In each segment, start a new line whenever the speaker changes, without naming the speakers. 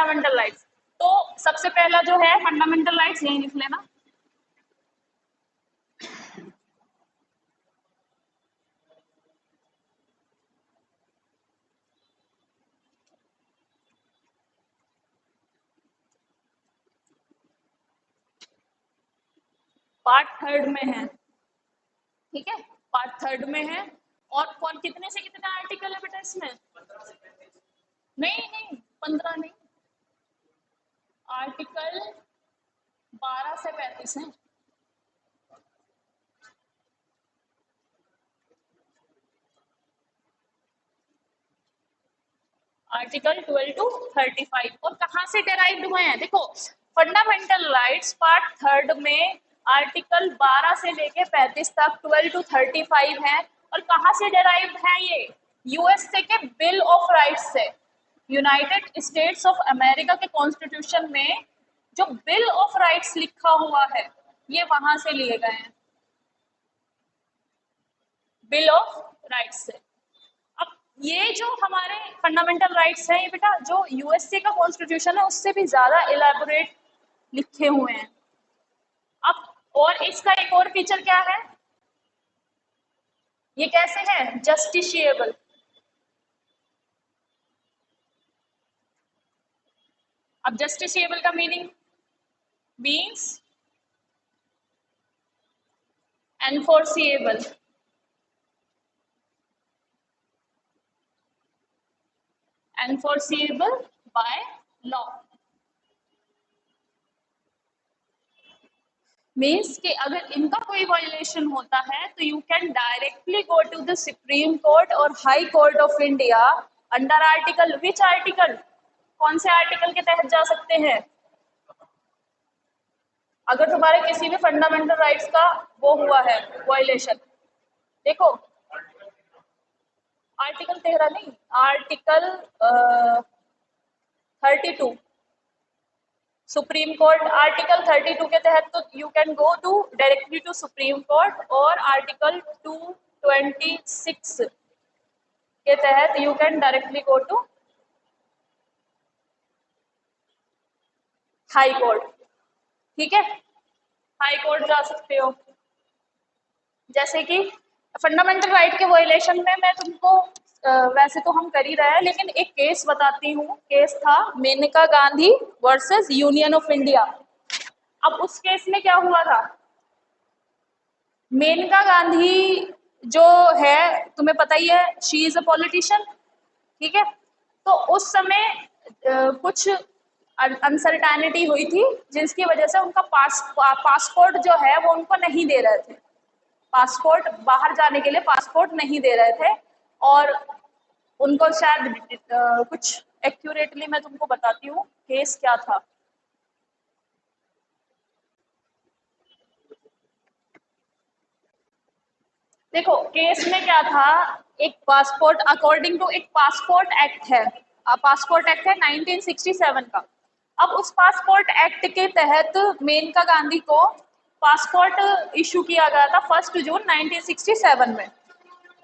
Fundamental rights. तो सबसे पहला जो है फंडामेंटल राइट्स, यही लिख लेना। पार्ट थर्ड में है, ठीक है, पार्ट थर्ड में है। और कौन कितने से कितने आर्टिकल है बेटा इसमें? नहीं नहीं, 15 नहीं, आर्टिकल 12 से 35 है। Article 12 to 35। और कहाँ से डेराइव्ड हुए हैं? देखो, फंडामेंटल राइट्स पार्ट थर्ड में आर्टिकल 12 से लेके 35 तक 12 टू 35 है। और कहाँ से डेराइव्ड है ये? यूएसए के बिल ऑफ राइट्स से। यूनाइटेड स्टेट्स ऑफ अमेरिका के कॉन्स्टिट्यूशन में जो बिल ऑफ राइट्स लिखा हुआ है, ये वहां से लिए गए हैं, बिल ऑफ राइट्स से। अब ये जो हमारे फंडामेंटल राइट्स हैं, ये बेटा जो यूएसए का कॉन्स्टिट्यूशन है उससे भी ज्यादा इलेबोरेट लिखे हुए हैं। अब और इसका एक और फीचर क्या है? ये कैसे है? जस्टिशिएबल। अब जस्टिशिएबल का meaning means enforceable. Enforceable by law means कि अगर इनका कोई वायलेशन होता है तो you can directly go to the supreme court और high court of India under article which article? कौन से आर्टिकल के तहत जा सकते हैं? अगर तुम्हारे किसी भी फंडामेंटल राइट्स का वो हुआ है वायलेशन, देखो आर्टिकल 13 नहीं, आर्टिकल 32 सुप्रीम कोर्ट। आर्टिकल 32 के तहत तो you can go to directly to supreme court, और आर्टिकल 226 के तहत you can directly go to high court, ठीक है, हाई कोर्ट जा सकते हो। जैसे कि फंडामेंटल राइट के वायलेशन में मैं तुमको वैसे तो हम कर ही रहे हैं, लेकिन एक केस बताती हूँ। केस था Maneka Gandhi versus union of India. अब उस केस में क्या हुआ था? मेनका गांधी जो है, तुम्हें पता ही है, शी इज अ पॉलिटिशियन, ठीक है। तो उस समय कुछ अनसर्टेनिटी हुई थी, जिसकी वजह से उनका पासपोर्ट जो है वो उनको नहीं दे रहे थे। पासपोर्ट, बाहर जाने के लिए पासपोर्ट नहीं दे रहे थे। और उनको शायद कुछ एक्यूरेटली मैं तुमको बताती हूँ केस क्या था। देखो केस में क्या था, एक पासपोर्ट अकॉर्डिंग टू एक पासपोर्ट एक्ट है, पासपोर्ट एक्ट है 1967 का। अब उस पासपोर्ट एक्ट के तहत मेनका गांधी को पासपोर्ट इशू किया गया था 1 जून 1967 में,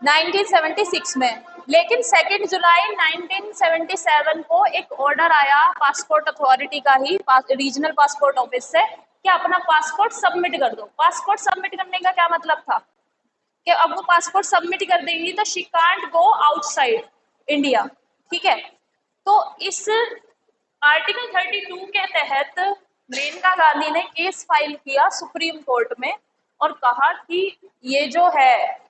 1976 में। लेकिन 2 जुलाई 1977 को एक ऑर्डर आया पासपोर्ट अथॉरिटी का ही, रीजनल पासपोर्ट ऑफिस से, कि अपना पासपोर्ट सबमिट कर दो। पासपोर्ट सबमिट करने का क्या मतलब था कि अब वो पासपोर्ट सबमिट कर देंगी तो she can't go outside India, ठीक है। तो इस आर्टिकल 32 के तहत मेनका गांधी ने केस फाइल किया सुप्रीम कोर्ट में और कहा कि ये जो है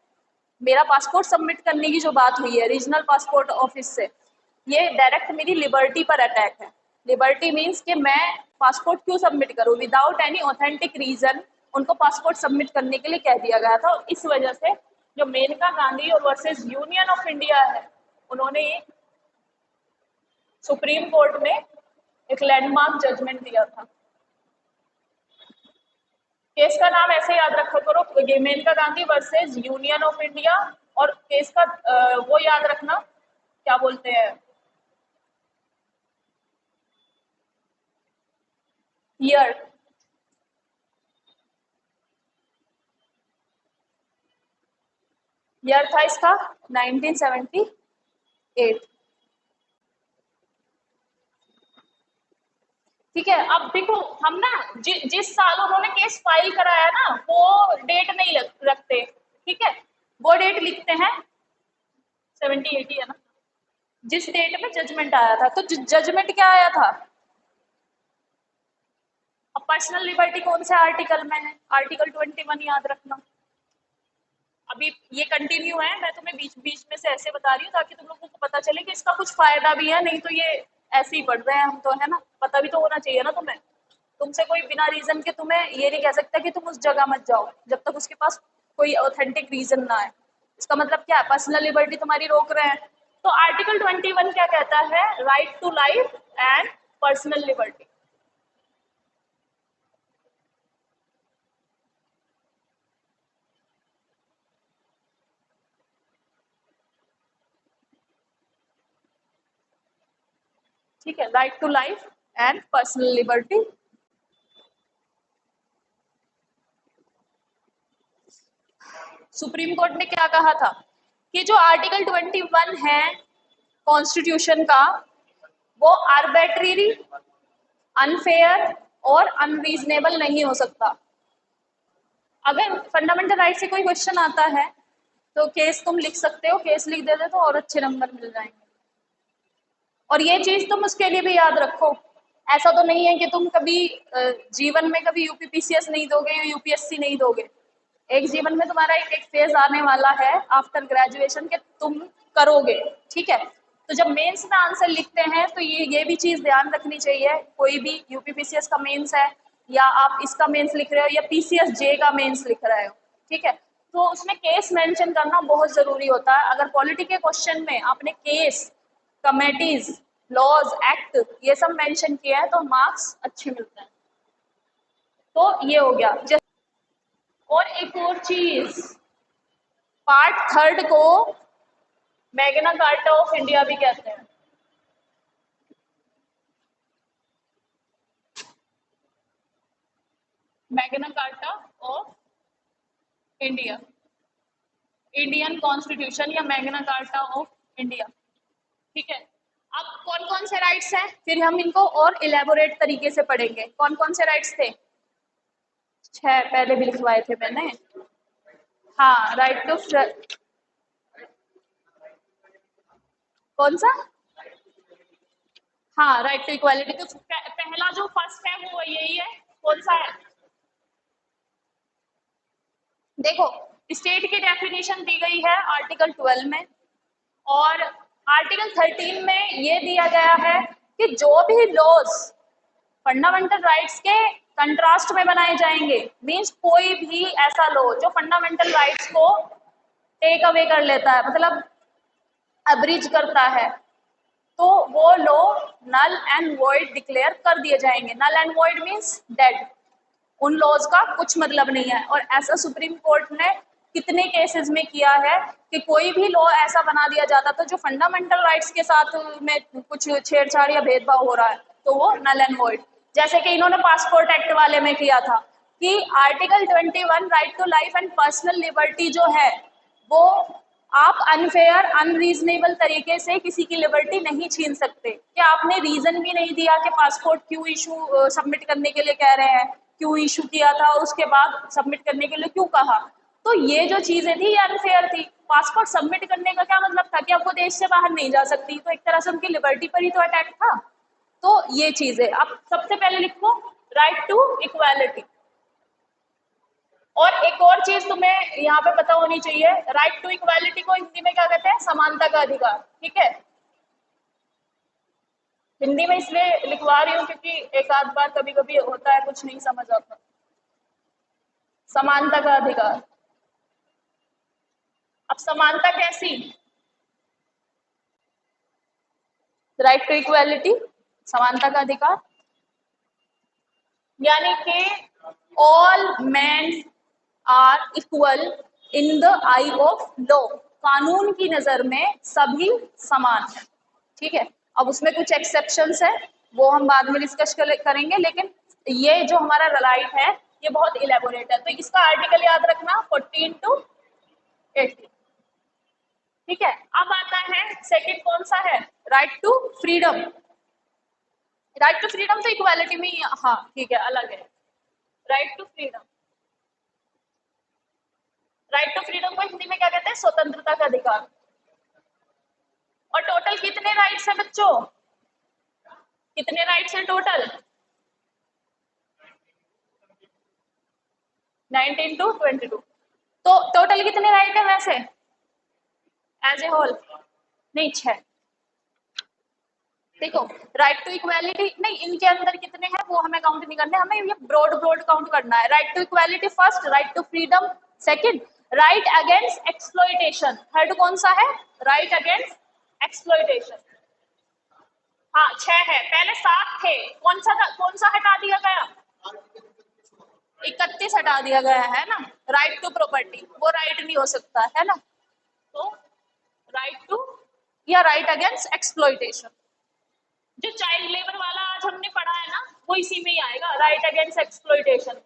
मेरा पासपोर्ट सबमिट करने की जो बात हुई है रीजनल पासपोर्ट ऑफिस से, ये डायरेक्ट मेरी लिबर्टी पर अटैक है। लिबर्टी मीन्स कि मैं पासपोर्ट क्यों सबमिट करूं विदाउट एनी ऑथेंटिक रीजन। उनको पासपोर्ट सबमिट करने के लिए कह दिया गया था। और इस वजह से जो मेनका गांधी और वर्सेस यूनियन ऑफ इंडिया है, उन्होंने सुप्रीम कोर्ट में एक लैंडमार्क जजमेंट दिया था। केस का नाम ऐसे याद रखा करो, Maneka Gandhi versus union of India. और केस का वो याद रखना, क्या बोलते हैं, ईयर। ईयर था इसका 1978। ठीक है। अब देखो हम ना जिस साल उन्होंने केस फाइल कराया ना वो डेट नहीं रखते, ठीक है, वो डेट लिखते हैं 70-80 है ना, जिस डेट में जजमेंट आया था। तो जजमेंट क्या आया था? अब पर्सनल लिबर्टी कौन से आर्टिकल में है? आर्टिकल 21 याद रखना। अभी ये कंटिन्यू है, मैं तुम्हें बीच बीच में से ऐसे बता रही हूँ ताकि तुम लोगों को पता चले कि इसका कुछ फायदा भी है, नहीं तो ये ऐसे ही पढ़ रहे हैं हम तो, है ना, पता भी तो होना चाहिए ना तुम्हें। तुमसे कोई बिना रीजन के तुम्हें ये नहीं कह सकता कि तुम उस जगह मत जाओ जब तक उसके पास कोई ऑथेंटिक रीजन ना है। इसका मतलब क्या है? पर्सनल लिबर्टी तुम्हारी रोक रहे हैं। तो आर्टिकल 21 क्या कहता है? Right to life and personal liberty. ठीक है, right to life and personal liberty. Supreme court ने क्या कहा था कि जो आर्टिकल 21 है कॉन्स्टिट्यूशन का, वो आर्बिट्रेरी, अनफेयर और अनरीजनेबल नहीं हो सकता। अगर फंडामेंटल राइट से कोई क्वेश्चन आता है तो केस तुम लिख सकते हो, केस लिख देते तो और अच्छे नंबर मिल जाएंगे। और ये चीज तुम उसके लिए भी याद रखो, ऐसा तो नहीं है कि तुम कभी जीवन में कभी यूपीपीसीएस नहीं दोगे, यूपीएससी नहीं दोगे। एक जीवन में तुम्हारा एक फेज आने वाला है आफ्टर ग्रेजुएशन के तुम करोगे, ठीक है। तो जब मेंस में आंसर लिखते हैं तो ये भी चीज ध्यान रखनी चाहिए, कोई भी यूपीपीसीएस का मेंस है या आप इसका मेंस लिख रहे हो या पीसीएस जे का मेंस लिख रहे हो, ठीक है, तो उसमें केस मेंशन करना बहुत जरूरी होता है। अगर पॉलिटी के क्वेश्चन में आपने केस, कमेटीज, लॉज, एक्ट ये सब मेंशन किया है तो मार्क्स अच्छे मिलते हैं। तो ये हो गया। और एक और चीज, पार्ट थर्ड को मैग्ना कार्टा ऑफ इंडिया भी कहते हैं। Magna carta of India, Indian constitution या मैग्ना कार्टा ऑफ इंडिया, ठीक है। अब कौन कौन से राइट्स हैं फिर हम इनको और इलेबोरेट तरीके से पढ़ेंगे। कौन कौन से राइट्स थे? 6 पहले भी लिखवाए थे मैंने। हाँ, राइट टू, कौन सा? हाँ, राइट टू इक्वालिटी। तो पहला जो फर्स्ट है वो यही है, कौन सा है? देखो, स्टेट की डेफिनेशन दी गई है आर्टिकल 12 में, और आर्टिकल 13 में ये दिया गया है कि जो भी लॉज फंडामेंटल राइट्स के कंट्रास्ट में बनाए जाएंगे, मींस कोई भी ऐसा लॉ जो फंडामेंटल राइट्स को टेक अवे कर लेता है, मतलब अब्रिज करता है, तो वो law null and void declare कर दिए जाएंगे। Null and void means dead, उन लॉज का कुछ मतलब नहीं है। और ऐसा सुप्रीम कोर्ट ने कितने केसेस में किया है कि कोई भी लॉ ऐसा बना दिया जाता था जो फंडामेंटल राइट्स के साथ में कुछ छेड़छाड़ या भेदभाव हो रहा है तो वो नल एंड वॉइड। जैसे कि इन्होंने पासपोर्ट एक्ट वाले में किया था कि article 21 right to life and personal liberty जो है वो आप अनफेयर, अनरीजनेबल तरीके से किसी की लिबर्टी नहीं छीन सकते। क्या आपने रीजन भी नहीं दिया कि पासपोर्ट क्यों इशू सबमिट करने के लिए कह रहे हैं, क्यों इशू किया था, उसके बाद सबमिट करने के लिए क्यों कहा, तो ये जो चीजें थी ये अनफेयर थी। पासपोर्ट सबमिट करने का क्या मतलब था कि अब वो देश से बाहर नहीं जा सकती, तो एक तरह से उनकी लिबर्टी पर ही तो अटैक था। तो ये चीजें आप सबसे पहले लिखो, राइट टू इक्वालिटी। और एक और चीज तुम्हें यहाँ पे पता होनी चाहिए, राइट टू इक्वालिटी को हिंदी में क्या कहते हैं? समानता का अधिकार, ठीक है। हिंदी में इसलिए लिखवा रही हूँ क्योंकि एक आध बार कभी कभी होता है कुछ नहीं समझ आता। समानता का अधिकार। अब समानता कैसी? राइट टू इक्वालिटी, समानता का अधिकार, यानी कि all man are equal in the eye of law, कानून की नजर में सभी समान है, ठीक है। अब उसमें कुछ एक्सेप्शंस है वो हम बाद में डिस्कस करेंगे, लेकिन ये जो हमारा राइट है ये बहुत इलेबोरेट है। तो इसका आर्टिकल याद रखना 14 to 18, ठीक है। अब आता है सेकंड, कौन सा है? Right to freedom. Right to freedom तो इक्वालिटी में ही, हाँ ठीक है, अलग है। Right to freedom, right to freedom को हिंदी में क्या कहते हैं? स्वतंत्रता का अधिकार। और टोटल कितने राइट्स हैं बच्चों? कितने राइट्स हैं टोटल? 19 टू 22। तो टोटल कितने राइट है वैसे एज ए होल? नहीं, 6। देखो, राइट टू इक्वालिटी नहीं, इनके अंदर कितने हैं वो हमें काउंट नहीं करने, हमें ये ब्रॉड ब्रॉड काउंट करना है। Right to equality first, right to freedom second, right against exploitation third. कौन सा है? Right against exploitation. हाँ 6 है, पहले 7 थे। कौन सा हटा दिया गया? 31 हटा दिया गया है ना। राइट टू प्रॉपर्टी वो राइट नहीं हो सकता है ना, तो राइट टू या राइट अगेंस्ट एक्सप्लॉइटेशन। जो चाइल्ड लेबर वाला आज हमने पढ़ा है ना, वो इसी में ही आएगा, right against exploitation.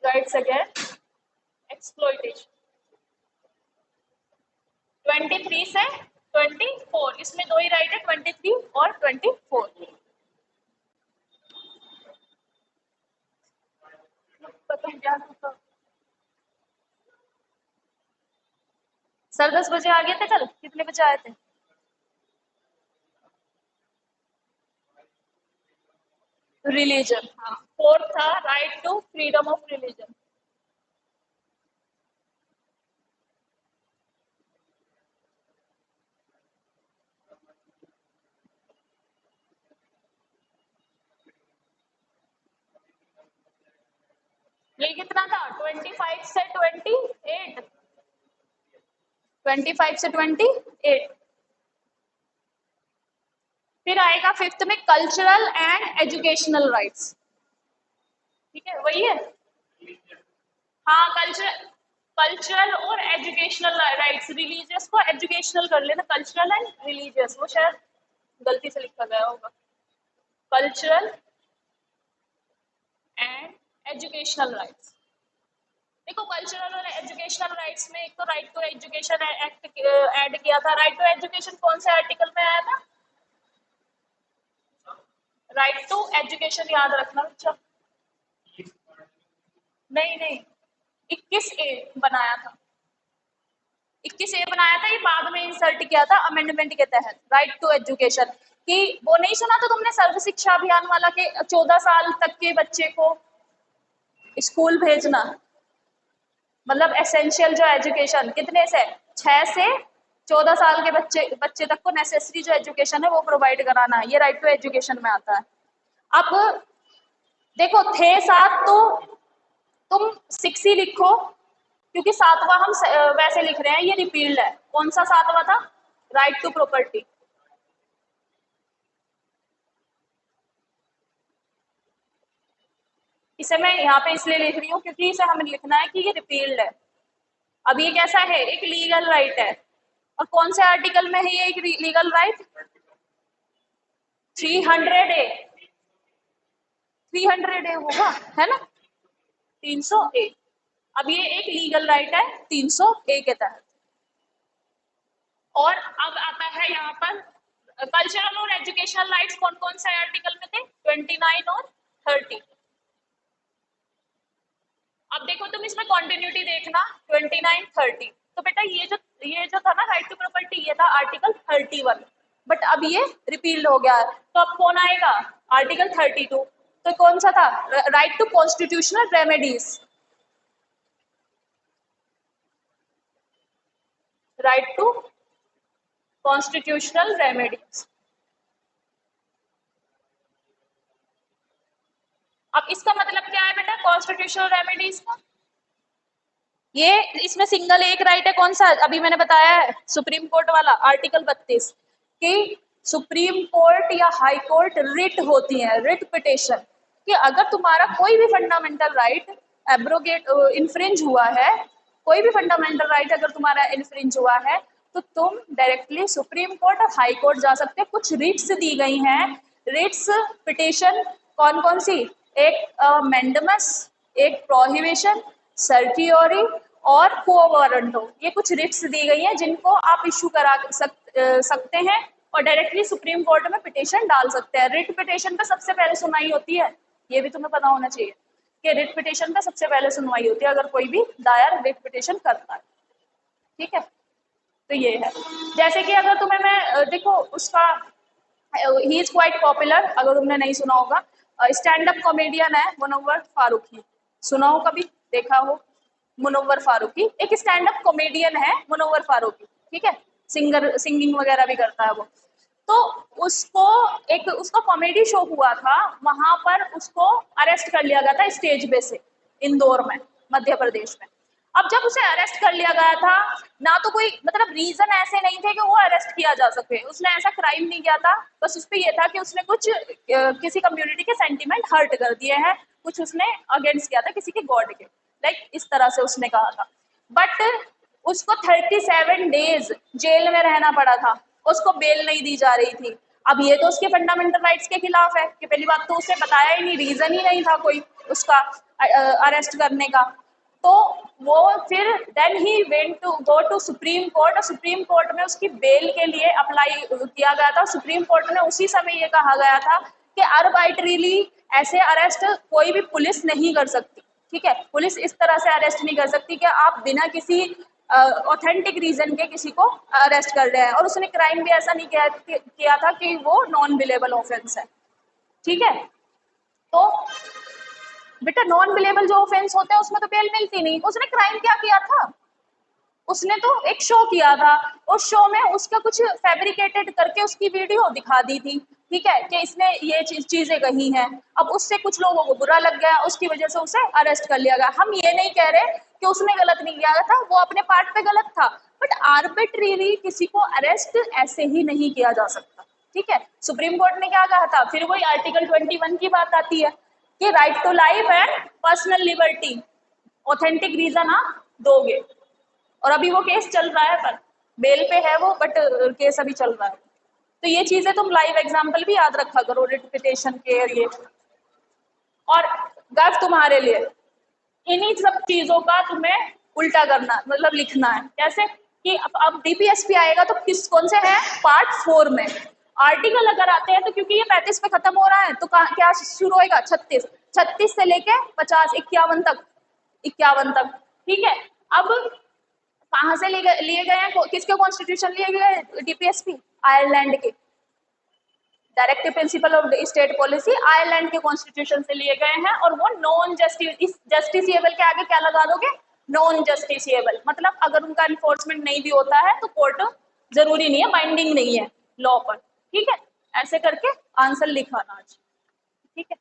Rights against exploitation 23 से 24, इसमें 2 ही राइट है, 23 और 24। पता क्या था? सर 10 बजे आ गए थे कल, कितने बजे आए थे? रिलीजन, हाँ 4 था, right to freedom of religion. ये कितना था? 25 से 28, 25 से 28। फिर आएगा 5th में कल्चरल एंड एजुकेशनल राइट्स। ठीक है, वही है। हाँ, कल्चरल और एजुकेशनल राइट्स। रिलीजियस को एजुकेशनल कर लेना, कल्चरल एंड रिलीजियस, वो शायद गलती से लिखा गया होगा। Cultural and educational rights. देखो, कल्चरल और एजुकेशनल राइट्स में एक तो right to education act add किया था। राइट टू एजुकेशन कौन से आर्टिकल में आया था? राइट टू एजुकेशन याद रखना बच्चा। नहीं नहीं, 21A बनाया था। 21A बनाया था, ये बाद में इंसर्ट किया था अमेंडमेंट के तहत। राइट टू एजुकेशन कि वो नहीं सुना तो तुमने सर्व शिक्षा अभियान वाला के 14 साल तक के बच्चे को स्कूल भेजना, मतलब एसेंशियल जो एजुकेशन कितने से 6 से 14 साल के बच्चे तक को नेसेसरी जो एजुकेशन है वो प्रोवाइड कराना है, ये राइट टू एजुकेशन में आता है। अब देखो, थे 7 तो तुम 6 ही लिखो, क्योंकि 7वां हम वैसे लिख रहे हैं, ये रिपील्ड है। कौन सा 7वां था? Right to property. इसे मैं यहाँ पे इसलिए लिख रही हूँ क्योंकि इसे हमें लिखना है कि ये रिपील्ड है। अब ये कैसा है? एक लीगल राइट है। और कौन से आर्टिकल में है ये एक लीगल राइट? 300A। 300A होगा, है ना? 300A। अब ये एक लीगल राइट है 300A के तहत। और अब आता है यहाँ पर कल्चरल और एजुकेशनल राइट्स कौन कौन से आर्टिकल में थे? 29 और 30। अब देखो तुम इसमें कंटिन्यूटी देखना, 29 30। तो बेटा ये जो था ना राइट टू प्रॉपर्टी, ये था आर्टिकल 31, बट अब ये रिपील हो गया। तो अब कौन आएगा? आर्टिकल 32। तो कौन सा था? Right to constitutional remedies. Right to constitutional remedies. अब इसका मतलब क्या है बेटा कॉन्स्टिट्यूशनल रेमेडीज का? ये इसमें सिंगल एक राइट है, कौन सा? अभी मैंने बताया है सुप्रीम कोर्ट वाला आर्टिकल 32 कि सुप्रीम कोर्ट या हाई कोर्ट रिट होती है, रिट पिटिशन, कि अगर तुम्हारा कोई भी फंडामेंटल राइट एब्रोगेट इन्फ्रिंज हुआ है, कोई भी फंडामेंटल राइट अगर तुम्हारा इन्फ्रिंज हुआ है, तो तुम डायरेक्टली सुप्रीम कोर्ट और हाई कोर्ट जा सकते हो। कुछ रिट्स दी गई हैं। रिट्स पिटिशन कौन कौन सी? एक मेंडमस, एक प्रोहिबिशन, सर्टियोरी और को वारंटो, ये कुछ रिट्स दी गई हैं जिनको आप इशू करा सकते हैं और डायरेक्टली सुप्रीम कोर्ट में पिटिशन डाल सकते हैं। रिट पिटिशन पे सबसे पहले सुनवाई होती है, ये भी तुम्हें पता होना चाहिए कि रिट पिटिशन पे सबसे पहले सुनवाई होती है अगर कोई भी दायर रिट पिटिशन करता है। ठीक है, तो ये है। जैसे कि अगर तुम्हें मैं देखो उसका ही इज क्वाइट पॉपुलर, अगर तुमने नहीं सुना होगा, स्टैंड अप कॉमेडियन है मुनव्वर फारूकी, सुना हो कभी, देखा हो। मुनव्वर फारूकी एक स्टैंड अप कॉमेडियन है, मुनव्वर फारूकी, ठीक है, सिंगिंग वगैरह भी करता है वो। तो उसको उसका कॉमेडी शो हुआ था, वहां पर उसको अरेस्ट कर लिया गया था स्टेज पे से, इंदौर में, मध्य प्रदेश में। अब जब उसे अरेस्ट कर लिया गया था, ना तो कोई मतलब रीजन ऐसे नहीं थे कि वो अरेस्ट किया जा सके, उसने ऐसा क्राइम नहीं किया था, बस उस पर यह था कि उसने कुछ किसी कम्युनिटी के सेंटिमेंट हर्ट कर दिए हैं, कुछ उसने अगेंस्ट किया था किसी के गॉड के, लाइक इस तरह से उसने कहा था। बट उसको 37 डेज जेल में रहना पड़ा था, उसको बेल नहीं दी जा रही थी। अब ये तो उसके फंडामेंटल राइट्स के खिलाफ है कि पहली बात तो उसे बताया ही नहीं, रीजन ही नहीं था कोई उसका अरेस्ट करने का। तो वो फिर देन ही went to go to supreme court, और सुप्रीम कोर्ट में उसकी बेल के लिए अप्लाई किया गया था। सुप्रीम कोर्ट में उसी समय ये कहा गया था कि आर्बिट्रेरीली ऐसे अरेस्ट कोई भी पुलिस नहीं कर सकती, ठीक है, पुलिस इस तरह से अरेस्ट नहीं कर सकती कि आप बिना किसी ऑथेंटिक रीजन के किसी को अरेस्ट कर रहे हैं। और उसने क्राइम भी ऐसा नहीं किया था कि वो नॉन बिलेबल ऑफेंस है, ठीक है। तो बेटा नॉन बिलेबल जो ऑफेंस होते हैं उसमें तो बेल मिलती नहीं। उसने क्राइम क्या किया था, उसने तो एक शो किया था, उस शो में उसका कुछ फैब्रिकेटेड करके उसकी वीडियो दिखा दी थी, ठीक है, कि इसने ये चीजें कही हैं। अब उससे कुछ लोगों को बुरा लग गया, उसकी वजह से उसे अरेस्ट कर लिया गया। हम ये नहीं कह रहे कि उसने गलत नहीं किया था, वो अपने पार्ट पे गलत था, बट आर्बिट्रेरी किसी को अरेस्ट ऐसे ही नहीं किया जा सकता, ठीक है। सुप्रीम कोर्ट ने क्या कहा था, फिर वही आर्टिकल 21 की बात आती है कि right to life and personal liberty, authentic reason आप दोगे। और अभी वो केस चल रहा है, पर बेल पे है वो, बट केस अभी चल रहा है। तो ये चीजें तुम लाइव एग्जांपल भी याद रखा करो रिपिटेशन के। और ये और गर्व तुम्हारे लिए इन्हीं सब चीजों का तुम्हें उल्टा करना, मतलब लिखना है। कैसे कि अब डीपीएसपी आएगा तो कौन से है, पार्ट 4 में आर्टिकल अगर आते हैं तो, क्योंकि ये 35 पे खत्म हो रहा है, तो क्या शुरू होएगा, 36 से लेके 50 51 तक, 51 तक, ठीक है। अब कहाँ से लिए गए हैं, किसके कॉन्स्टिट्यूशन लिए गए हैं डीपीएसपी, आयरलैंड के directive principle of state policy, Ireland के कॉन्स्टिट्यूशन से लिए गए हैं। और वो नॉन जस्टिसिएबल के आगे क्या लगा दोगे, नॉन जस्टिसिएबल, मतलब अगर उनका इन्फोर्समेंट नहीं भी होता है तो कोर्ट जरूरी नहीं है, बाइंडिंग नहीं है लॉ पर, ठीक है। ऐसे करके आंसर लिखाना आज, ठीक है।